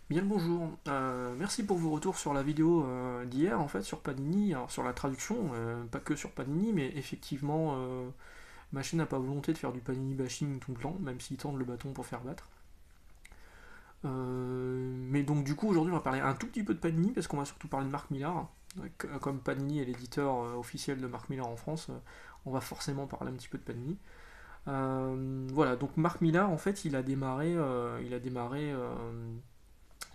Bien le bonjour, merci pour vos retours sur la vidéo d'hier en fait sur Panini, alors sur la traduction, pas que sur Panini, mais effectivement ma chaîne n'a pas volonté de faire du Panini bashing tout le temps, même s'ils tendent le bâton pour faire battre. Mais donc du coup aujourd'hui on va parler un tout petit peu de Panini parce qu'on va surtout parler de Mark Millar. Comme Panini est l'éditeur officiel de Mark Millar en France, on va forcément parler un petit peu de Panini. Voilà, donc Mark Millar en fait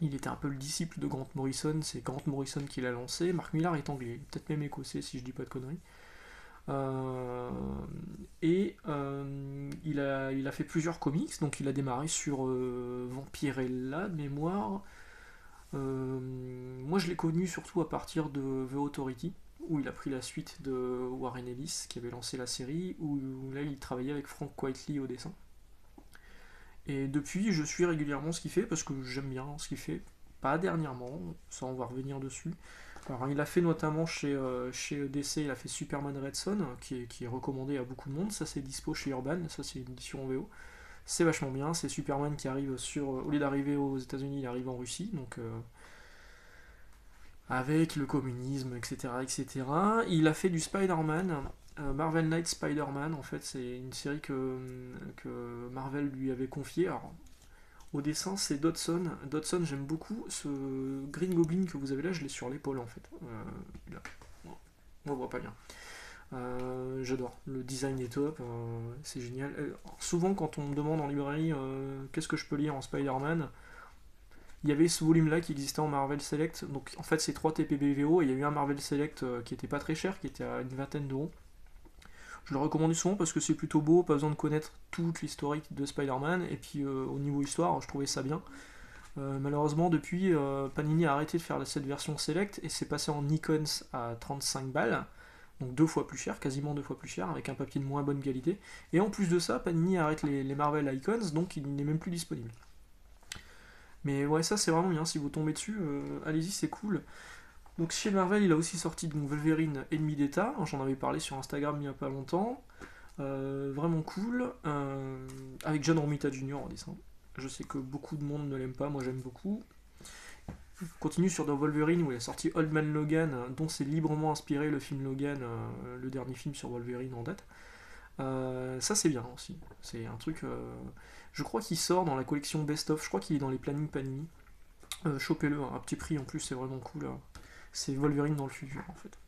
il était un peu le disciple de Grant Morrison, c'est Grant Morrison qui l'a lancé. Mark Millar est anglais, peut-être même écossais si je dis pas de conneries. Euh, il a fait plusieurs comics, donc il a démarré sur Vampirella de mémoire. Moi je l'ai connu surtout à partir de The Authority, où il a pris la suite de Warren Ellis qui avait lancé la série, où là il travaillait avec Frank Quitely au dessin. Et depuis, je suis régulièrement ce qu'il fait parce que j'aime bien ce qu'il fait. Pas dernièrement, ça on va revenir dessus. Alors, il a fait notamment chez DC, il a fait Superman Red Son, qui est recommandé à beaucoup de monde. Ça, c'est dispo chez Urban, ça, c'est une édition en VO. C'est vachement bien. C'est Superman qui arrive sur. Au lieu d'arriver aux États-Unis, il arrive en Russie, donc avec le communisme, etc., etc. Il a fait du Spider-Man. Marvel Knight Spider-Man, en fait, c'est une série que Marvel lui avait confiée. Alors, au dessin, c'est Dodson. Dodson, j'aime beaucoup. Ce Green Goblin que vous avez là, je l'ai sur l'épaule en fait. Là. On le voit pas bien. J'adore. Le design est top. C'est génial. Souvent, quand on me demande en librairie qu'est-ce que je peux lire en Spider-Man, il y avait ce volume-là qui existait en Marvel Select. Donc en fait, c'est 3 TPBVO et il y a eu un Marvel Select qui était pas très cher, qui était à une vingtaine d'euros. Je le recommande souvent parce que c'est plutôt beau, pas besoin de connaître toute l'historique de Spider-Man. Et puis au niveau histoire, je trouvais ça bien. Malheureusement, depuis, Panini a arrêté de faire cette version Select et c'est passé en Icons à 35 balles, donc deux fois plus cher, quasiment deux fois plus cher, avec un papier de moins bonne qualité. Et en plus de ça, Panini arrête les Marvel Icons, donc il n'est même plus disponible. Mais ouais, ça c'est vraiment bien, si vous tombez dessus, allez-y, c'est cool. Donc chez Marvel, il a aussi sorti donc, Wolverine Ennemi d'État, j'en avais parlé sur Instagram il n'y a pas longtemps. Vraiment cool, avec John Romita Jr. en dessin. Je sais que beaucoup de monde ne l'aime pas, moi j'aime beaucoup. On continue sur The Wolverine où il a sorti Old Man Logan, dont c'est librement inspiré le film Logan, le dernier film sur Wolverine en date. Ça c'est bien aussi. C'est un truc. Je crois qu'il sort dans la collection Best of. Je crois qu'il est dans les plannings Panini. Chopez-le, hein, à petit prix en plus, c'est vraiment cool. C'est Wolverine dans le futur en fait.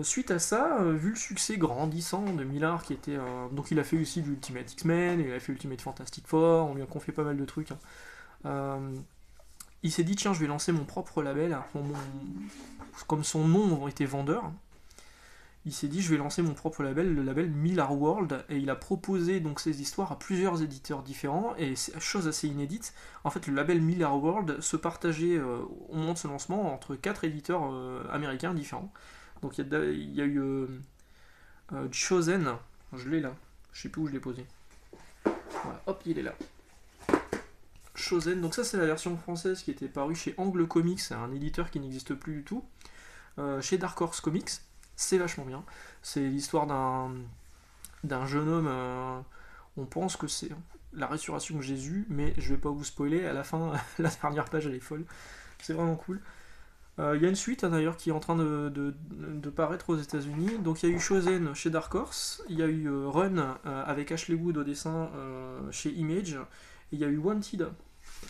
Suite à ça, vu le succès grandissant de Millar, qui était donc il a fait aussi du Ultimate X-Men, il a fait Ultimate Fantastic Four, on lui a confié pas mal de trucs. Hein. Il s'est dit tiens, je vais lancer mon propre label. Comme son nom était vendeur, il s'est dit je vais lancer mon propre label, le label Millar World, et il a proposé donc ses histoires à plusieurs éditeurs différents. Et chose assez inédite, en fait le label Millar World se partageait au moment de ce lancement entre quatre éditeurs américains différents. Donc il y a eu Chosen, je l'ai là, je sais plus où je l'ai posé. Voilà, hop, il est là. Chosen, donc ça c'est la version française qui était parue chez Angle Comics, c'est un éditeur qui n'existe plus du tout. Chez Dark Horse Comics, c'est vachement bien. C'est l'histoire d'un jeune homme, on pense que c'est la résurrection de Jésus, mais je vais pas vous spoiler, à la fin, la dernière page elle est folle. C'est vraiment cool. Il y a une suite hein, d'ailleurs qui est en train de paraître aux États-Unis. Donc il y a eu Chosen chez Dark Horse, il y a eu Run avec Ashley Wood au dessin chez Image, et il y a eu Wanted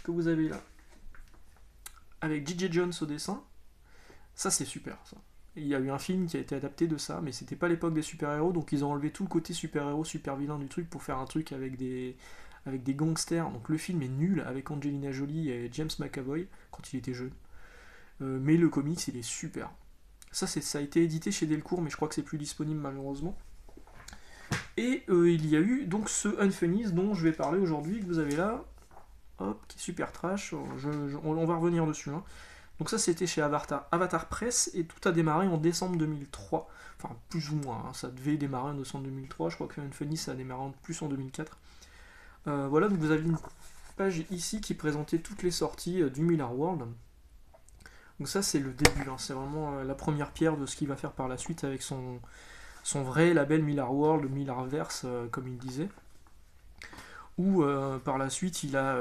que vous avez là avec J.J. Jones au dessin. Ça c'est super ça. Il y a eu un film qui a été adapté de ça, mais c'était pas l'époque des super-héros, donc ils ont enlevé tout le côté super-héros, super-vilain du truc pour faire un truc avec des gangsters. Donc le film est nul avec Angelina Jolie et James McAvoy quand il était jeune. Mais le comics il est super. Ça a été édité chez Delcourt, mais je crois que c'est plus disponible malheureusement. Et il y a eu donc ce Unfunnies dont je vais parler aujourd'hui, que vous avez là, hop, qui est super trash, on va revenir dessus. Hein. Donc ça c'était chez Avatar Press, et tout a démarré en décembre 2003, enfin plus ou moins, hein. Ça devait démarrer en décembre 2003, je crois que Unfunnies ça a démarré en plus en 2004. Voilà, donc vous avez une page ici qui présentait toutes les sorties du Millar World. Donc ça c'est le début, hein. C'est vraiment la première pierre de ce qu'il va faire par la suite avec son vrai label Millar World, Millarverse comme il disait. Ou par la suite il a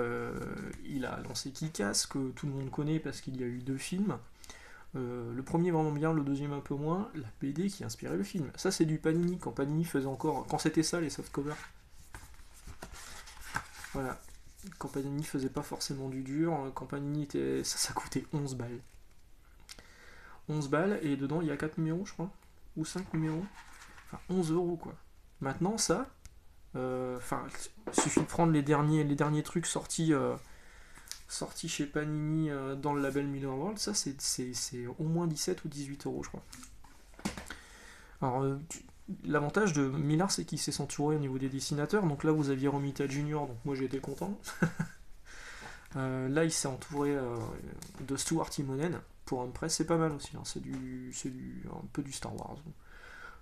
lancé Kick-Ass, que tout le monde connaît parce qu'il y a eu 2 films. Le premier vraiment bien, le deuxième un peu moins. La BD qui a inspiré le film. Ça c'est du Panini, quand Panini faisait encore... Quand c'était ça les softcovers. Voilà. Quand Panini faisait pas forcément du dur, quand Panini était... Ça coûtait 11 balles. 11 balles, et dedans il y a 4 numéros je crois. Ou 5 numéros. Enfin 11 euros quoi. Maintenant ça... Enfin, il suffit de prendre les derniers trucs sortis chez Panini dans le label Miller World, ça c'est au moins 17 ou 18 euros je crois. Alors l'avantage de Miller c'est qu'il s'est censuré au niveau des dessinateurs, donc là vous aviez Romita Junior, donc moi j'ai été content. Là il s'est entouré de Stuart Immonen pour Impress, c'est pas mal aussi, hein. C'est un peu du Star Wars.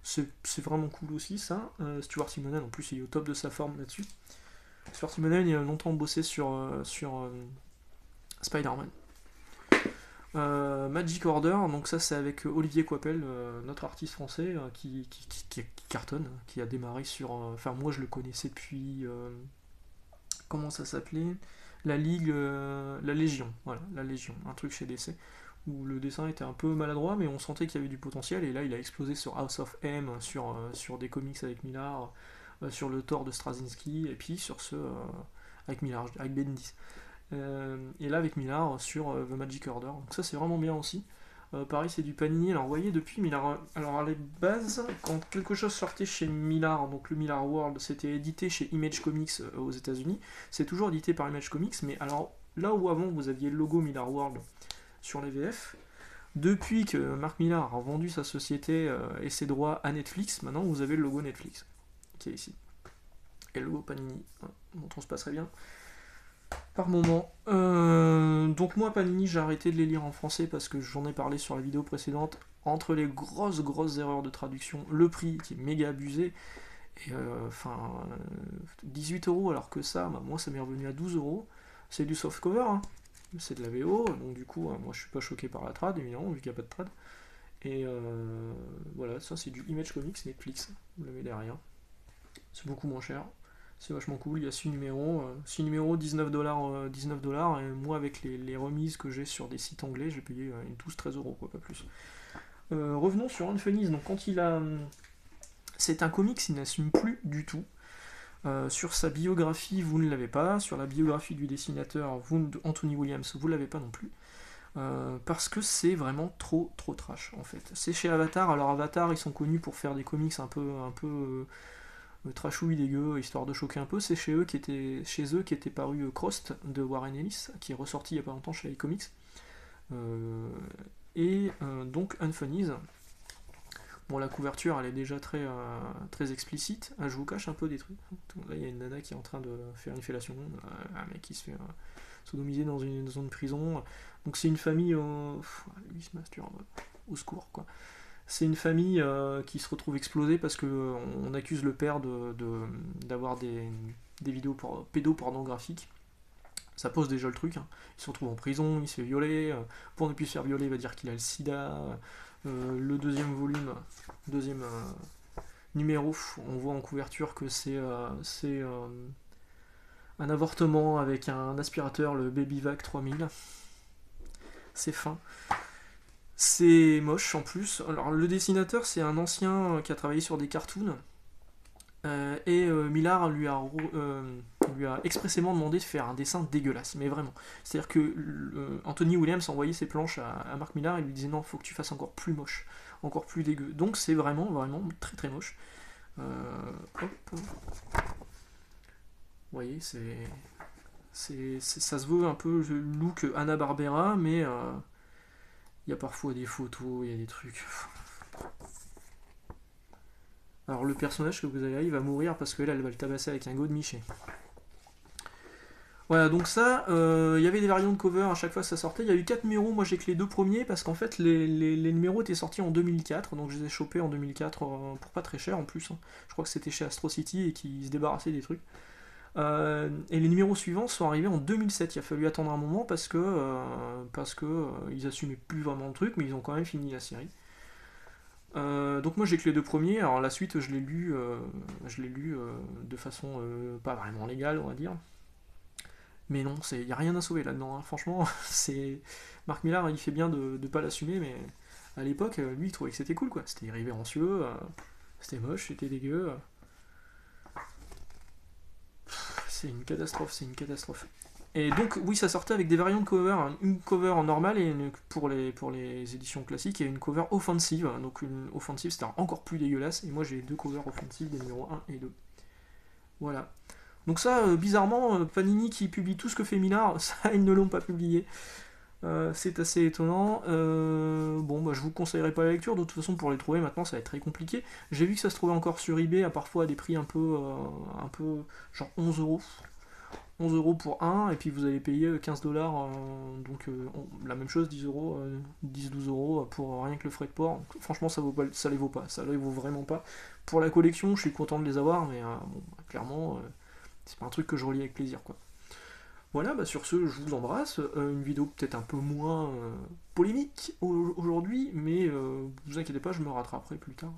C'est vraiment cool aussi ça. Stuart Immonen en plus il est au top de sa forme là-dessus. Stuart Immonen il a longtemps bossé sur Spider-Man. Magic Order, donc ça c'est avec Olivier Coipel, notre artiste français qui cartonne, qui a démarré sur... Enfin moi je le connaissais depuis... comment ça s'appelait, la Ligue... la Légion, voilà, la Légion, un truc chez DC, où le dessin était un peu maladroit, mais on sentait qu'il y avait du potentiel, et là il a explosé sur House of M, sur des comics avec Millar, sur le Thor de Straczynski, et puis sur ceux avec Millar, avec Bendis. Et là avec Millar sur The Magic Order, donc ça c'est vraiment bien aussi. Pareil c'est du Panini, alors vous voyez depuis Millar, alors à la base quand quelque chose sortait chez Millar, donc le Millar World, c'était édité chez Image Comics aux États-Unis, c'est toujours édité par Image Comics, mais alors là où avant vous aviez le logo Millar World sur les VF, depuis que Mark Millar a vendu sa société et ses droits à Netflix, maintenant vous avez le logo Netflix qui est ici, et le logo Panini, dont on se passerait bien par moment. Donc moi Panini j'ai arrêté de les lire en français parce que j'en ai parlé sur la vidéo précédente, entre les grosses erreurs de traduction, le prix qui est méga abusé, et 18 euros alors que ça, bah, moi ça m'est revenu à 12 euros, c'est du softcover, hein. C'est de la VO, donc du coup moi je suis pas choqué par la trad évidemment vu qu'il n'y a pas de trad, et voilà, ça c'est du Image Comics Netflix, vous l'avez derrière, c'est beaucoup moins cher. C'est vachement cool, il y a 6 numéros, 19$, 19$, et moi avec les remises que j'ai sur des sites anglais, j'ai payé une 12-13 euros, quoi, pas plus. Revenons sur Unfunny, donc quand il a... C'est un comics qu'il n'assume plus du tout. Sur sa biographie, vous ne l'avez pas, sur la biographie du dessinateur, Anthony Williams, vous ne l'avez pas non plus. Parce que c'est vraiment trop trash, en fait. C'est chez Avatar, alors Avatar, ils sont connus pour faire des comics un peu trashouille dégueu, histoire de choquer un peu. C'est chez eux qu'était paru Crossed de Warren Ellis, qui est ressorti il y a pas longtemps chez iComics. Donc Unfunnies. Bon, la couverture elle est déjà très explicite. Je vous cache un peu des trucs. Là il y a une nana qui est en train de faire une fellation, un mec qui se fait sodomiser dans une zone de prison. Donc c'est une famille, lui il se masturbe, au secours quoi. C'est une famille qui se retrouve explosée parce qu'on accuse le père d'avoir des vidéos pédopornographiques. Ça pose déjà le truc, hein. Il se retrouve en prison, il se fait violer. Pour ne plus se faire violer, il va dire qu'il a le sida. Le deuxième volume, deuxième numéro, on voit en couverture que c'est un avortement avec un aspirateur, le Babyvac 3000. C'est fin. C'est moche en plus. Alors le dessinateur c'est un ancien qui a travaillé sur des cartoons, et Millar lui a expressément demandé de faire un dessin dégueulasse, mais vraiment. C'est-à-dire que Anthony Williams envoyait ses planches à Mark Millar et lui disait non, faut que tu fasses encore plus moche, encore plus dégueu. Donc c'est vraiment très moche. Hop. Vous voyez, ça se veut un peu le look Hanna-Barbera, mais il y a parfois des photos, il y a des trucs. Alors le personnage que vous avez là, il va mourir parce qu'elle va le tabasser avec un godemiché. Voilà, donc ça, il y avait des variantes de cover à chaque fois que ça sortait. Il y a eu 4 numéros, moi j'ai que les 2 premiers parce qu'en fait les numéros étaient sortis en 2004, donc je les ai chopés en 2004 pour pas très cher en plus, hein. Je crois que c'était chez Astro City et qu'ils se débarrassaient des trucs. Et les numéros suivants sont arrivés en 2007. Il a fallu attendre un moment parce que ils assumaient plus vraiment le truc, mais ils ont quand même fini la série. Donc moi j'ai que les deux premiers, alors la suite je l'ai lu de façon pas vraiment légale on va dire. Mais non, il n'y a rien à sauver là-dedans, hein. Franchement, c'est Marc Millar il fait bien de ne pas l'assumer, mais à l'époque lui il trouvait que c'était cool quoi, c'était irrévérencieux, c'était moche, c'était dégueu. C'est une catastrophe, c'est une catastrophe. Et donc, oui, ça sortait avec des variantes de cover, hein. Une cover normale et pour les éditions classiques et une cover offensive. Donc, une offensive, c'était encore plus dégueulasse. Et moi, j'ai deux covers offensives, des numéros 1 et 2. Voilà. Donc, ça, bizarrement, Panini qui publie tout ce que fait Millard, ça, ils ne l'ont pas publié. C'est assez étonnant. Bon, bah, je vous conseillerais pas la lecture. De toute façon, pour les trouver maintenant, ça va être très compliqué. J'ai vu que ça se trouvait encore sur eBay, à parfois à des prix un peu genre 11 euros. 11 euros pour un, et puis vous allez payer 15 dollars, donc la même chose, 10 euros, 10-12 euros pour rien que le frais de port. Donc, franchement, ça les vaut pas, ça les vaut vraiment pas. Pour la collection, je suis content de les avoir, mais bon, clairement, c'est pas un truc que je relis avec plaisir, quoi. Voilà, bah sur ce, je vous embrasse. Une vidéo peut-être un peu moins polémique aujourd'hui, mais vous inquiétez pas, je me rattraperai plus tard.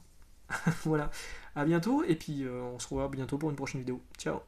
Voilà, à bientôt, et puis on se revoit bientôt pour une prochaine vidéo. Ciao!